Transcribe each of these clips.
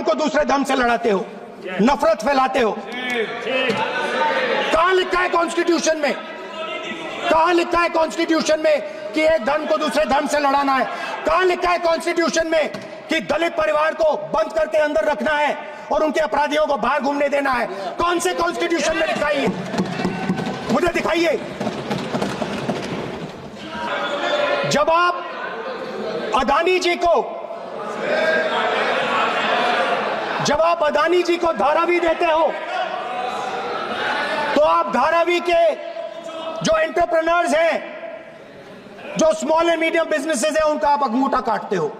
को दूसरे धर्म से लड़ाते हो, नफरत फैलाते हो। कहां लिखा है कॉन्स्टिट्यूशन में, कहां लिखा है कॉन्स्टिट्यूशन में कि एक धर्म को दूसरे धर्म से लड़ाना है? कहां लिखा है कॉन्स्टिट्यूशन में कि दलित परिवार को बंद करके अंदर रखना है और उनके अपराधियों को बाहर घूमने देना है? कौन से कॉन्स्टिट्यूशन में लिखा है? मुझे दिखाइए। जब आप अदानी जी को धारावी देते हो, तो आप धारावी के जो एंटरप्रेन्योर्स हैं, जो स्मॉल एंड मीडियम बिजनेसेस हैं, उनका आप अंगूठा काटते हो।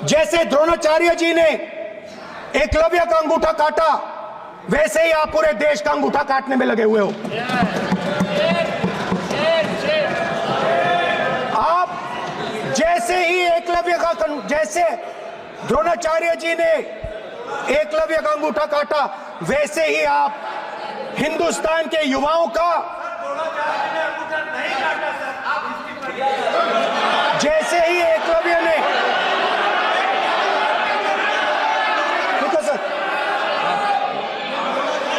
जैसे द्रोणाचार्य जी ने एकलव्य का अंगूठा काटा, वैसे ही आप पूरे देश का अंगूठा काटने में लगे हुए हो। आप जैसे द्रोणाचार्य जी ने एकलव्य का अंगूठा काटा, वैसे ही आप हिंदुस्तान के युवाओं का, जैसे ही एकलव्य ने,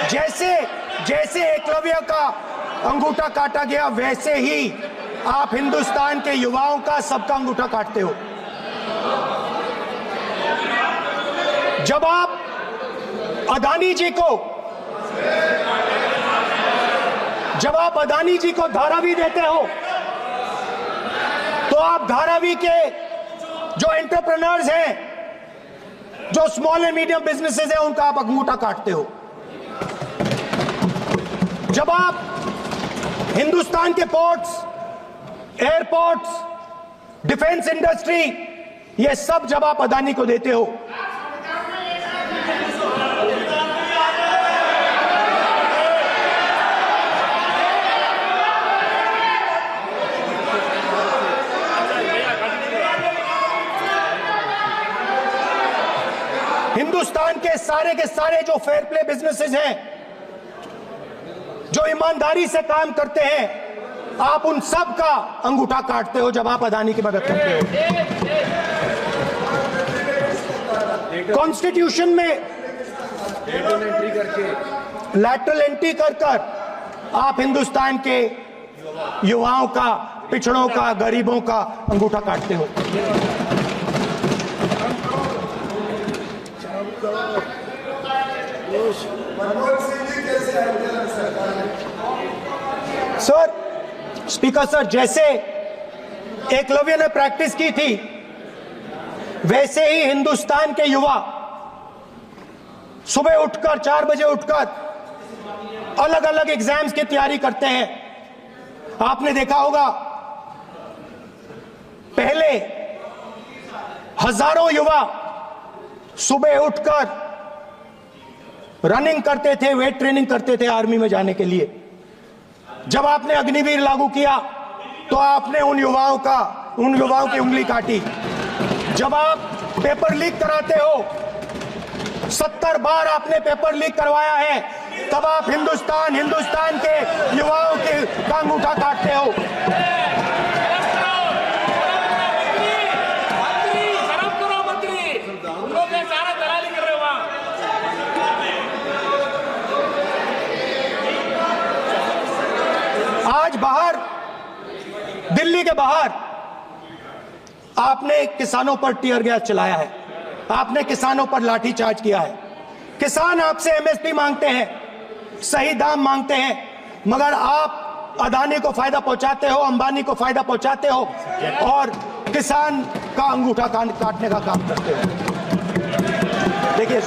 जैसे एकलव्य का अंगूठा काटा गया, वैसे ही आप हिंदुस्तान के युवाओं का, सबका अंगूठा काटते हो। जब आप अदानी जी को धारावी देते हो, तो आप धारावी के जो एंटरप्रेन्योर्स हैं, जो स्मॉल एंड मीडियम बिजनेसेस हैं, उनका आप अंगूठा काटते हो। जब आप हिंदुस्तान के पोर्ट्स, एयरपोर्ट्स, डिफेंस इंडस्ट्री, ये सब जब आप अदानी को देते हो, हिंदुस्तान के सारे जो फेयर प्ले बिजनेसेस हैं, जो ईमानदारी से काम करते हैं, आप उन सब का अंगूठा काटते हो जब आप अदानी की मदद करते हो। कॉन्स्टिट्यूशन में लैटरल एंट्री कर आप हिंदुस्तान के युवाओं का, पिछड़ों का, गरीबों का अंगूठा काटते हो। सर, स्पीकर सर, जैसे एकलव्य ने प्रैक्टिस की थी, वैसे ही हिंदुस्तान के युवा सुबह उठकर 4 बजे उठकर अलग अलग एग्जाम्स की तैयारी करते हैं। आपने देखा होगा, पहले हजारों युवा सुबह उठकर रनिंग करते थे, वेट ट्रेनिंग करते थे आर्मी में जाने के लिए। जब आपने अग्निवीर लागू किया, तो आपने उन युवाओं की उंगली काटी। जब आप पेपर लीक कराते हो, 70 बार आपने पेपर लीक करवाया है, तब आप हिंदुस्तान के युवाओं के अंगूठा काटते हो। आज बाहर, दिल्ली के बाहर आपने किसानों पर टीयर गैस चलाया है, आपने किसानों पर लाठीचार्ज किया है। किसान आपसे एमएसपी मांगते हैं, सही दाम मांगते हैं, मगर आप अदानी को फायदा पहुंचाते हो, अंबानी को फायदा पहुंचाते हो और किसान का अंगूठा काटने का काम करते हो। देखिए,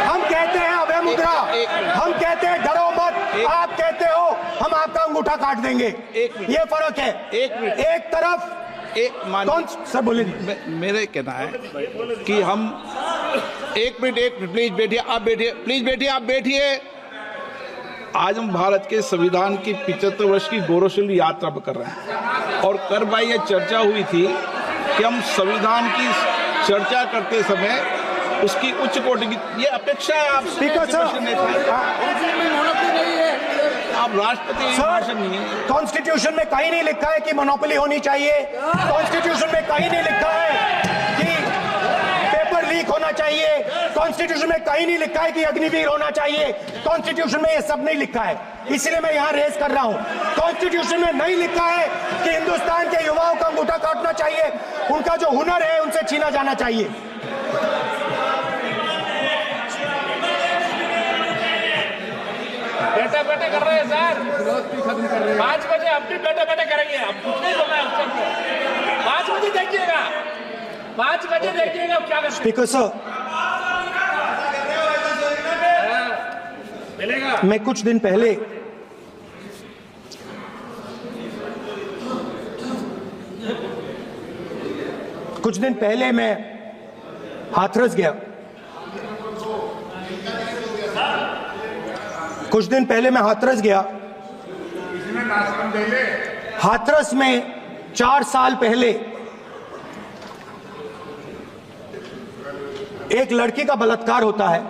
हम कहते हैं अभय मुद्रा, हम कहते हैं डरो मत, आप कहते हो हम आपका अंगूठा काट देंगे। ये फर्क है। एक तरफ कौन सर बोलिए। मेरे कहना है कि हम एक मिनट प्लीज बैठिए, आप बैठिए, प्लीज बैठिए, आप बैठिए। आज हम भारत के संविधान की 75 वर्ष की गौरवशाली यात्रा कर रहे हैं और कर भाई ये चर्चा हुई थी कि हम संविधान की चर्चा करते समय उसकी उच्च कोटि की ये अपेक्षा है। आप स्पीकर साहब, आप राष्ट्रपति भाषण नहीं है। कॉन्स्टिट्यूशन में कहीं नहीं लिखा है कि मोनोपोली होनी चाहिए। कॉन्स्टिट्यूशन में कहीं नहीं लिखा है कि पेपर लीक होना चाहिए। कॉन्स्टिट्यूशन में कहीं नहीं लिखा है कि अग्निवीर होना चाहिए। कॉन्स्टिट्यूशन में ये सब नहीं लिखा है, इसलिए मैं यहां रेस कर रहा हूं। कॉन्स्टिट्यूशन में नहीं लिखा है कि हिंदुस्तान के युवाओं का अंगूठा काटना चाहिए, उनका जो हुनर है उनसे छीना जाना चाहिए। बैठे बैठे कर रहे हैं सर, 5 बजे अब भी बैठे बैठे करेंगे, अब कुछ नहीं बोलना है उसको। 5 बजे देखिएगा, 5 बजे देखिएगा क्या करते हैं। स्पीकर सर, मिलेगा। मैं कुछ दिन पहले मैं हाथरस गया। हाथरस में 4 साल पहले एक लड़की का बलात्कार होता है।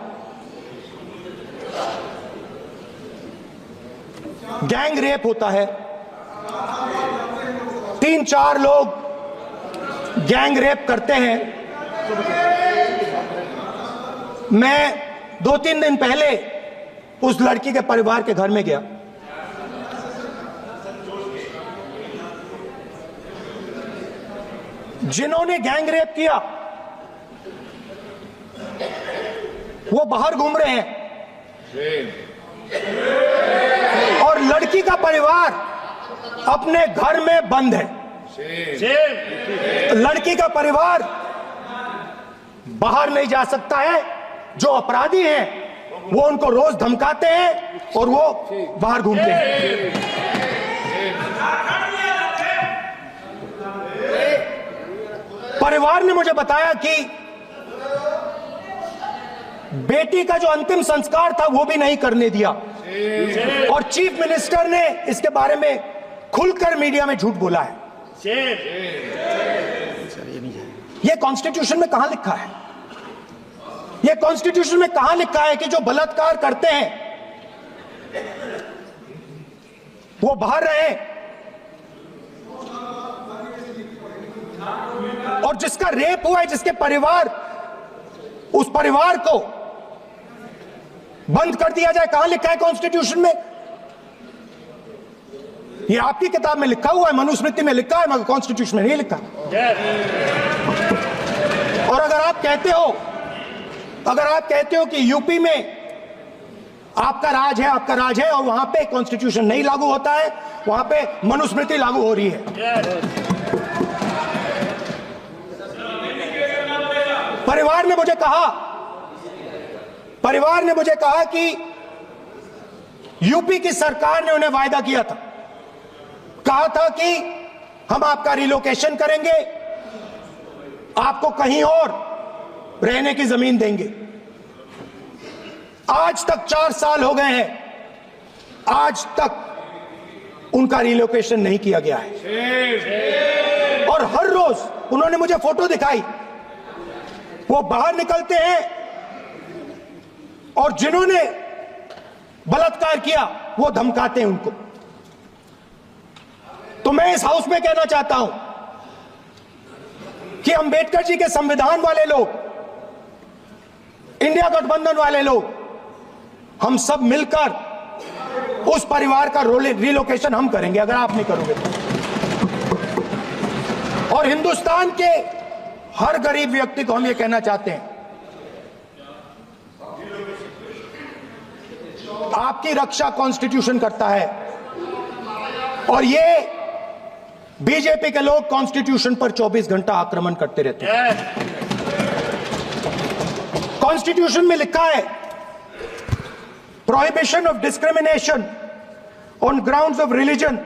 गैंग रेप होता है। 3-4 लोग गैंग रेप करते हैं। मैं 2-3 दिन पहले उस लड़की के परिवार के घर में गया। जिन्होंने गैंग रेप किया वो बाहर घूम रहे हैं और लड़की का परिवार अपने घर में बंद है। लड़की का परिवार बाहर नहीं जा सकता है। जो अपराधी हैं वो उनको रोज धमकाते हैं और वो बाहर घूमते हैं। परिवार ने मुझे बताया कि बेटी का जो अंतिम संस्कार था वो भी नहीं करने दिया और चीफ मिनिस्टर ने इसके बारे में खुलकर मीडिया में झूठ बोला है। ये कॉन्स्टिट्यूशन में कहां लिखा है? ये कॉन्स्टिट्यूशन में कहां लिखा है कि जो बलात्कार करते हैं वो बाहर रहे और जिसका रेप हुआ है, जिसके परिवार, उस परिवार को बंद कर दिया जाए? कहां लिखा है कॉन्स्टिट्यूशन में? ये आपकी किताब में लिखा हुआ है, मनुस्मृति में लिखा है, मगर कॉन्स्टिट्यूशन में नहीं लिखा। और अगर आप कहते हो कि यूपी में आपका राज है और वहां पे कॉन्स्टिट्यूशन नहीं लागू होता है, वहां पे मनुस्मृति लागू हो रही है। परिवार ने मुझे कहा कि यूपी की सरकार ने उन्हें वायदा किया था, कहा था कि हम आपका रिलोकेशन करेंगे, आपको कहीं और रहने की जमीन देंगे। आज तक 4 साल हो गए हैं, आज तक उनका रिलोकेशन नहीं किया गया है। और हर रोज उन्होंने मुझे फोटो दिखाई, वो बाहर निकलते हैं और जिन्होंने बलात्कार किया वो धमकाते हैं उनको। तो मैं इस हाउस में कहना चाहता हूं कि अंबेडकर जी के संविधान वाले लोग, इंडिया गठबंधन वाले लोग, हम सब मिलकर उस परिवार का रिलोकेशन हम करेंगे अगर आप नहीं करोगे तो। और हिंदुस्तान के हर गरीब व्यक्ति को हम ये कहना चाहते हैं, आपकी रक्षा कॉन्स्टिट्यूशन करता है और ये बीजेपी के लोग कॉन्स्टिट्यूशन पर 24 घंटा आक्रमण करते रहते हैं। कॉन्स्टिट्यूशन में लिखा है prohibition of discrimination on grounds of religion,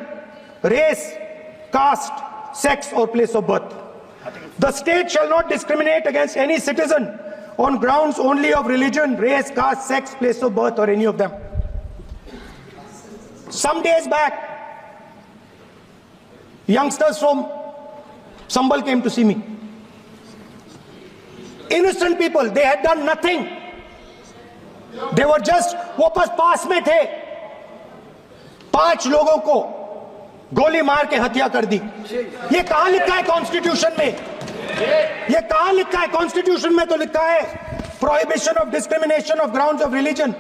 race, caste, sex और place of birth. The state shall not discriminate against any citizen on grounds only of religion, race, caste, sex, place of birth or any of them. Some days back, youngsters from Sambal came to see me. Innocent people, they had done nothing. They were just, वो बस पास में थे, 5 लोगों को गोली मार के हत्या कर दी। ये कहां लिखा है कॉन्स्टिट्यूशन में? ये कहां लिखा है? कॉन्स्टिट्यूशन में तो लिखा है prohibition of discrimination of grounds of religion.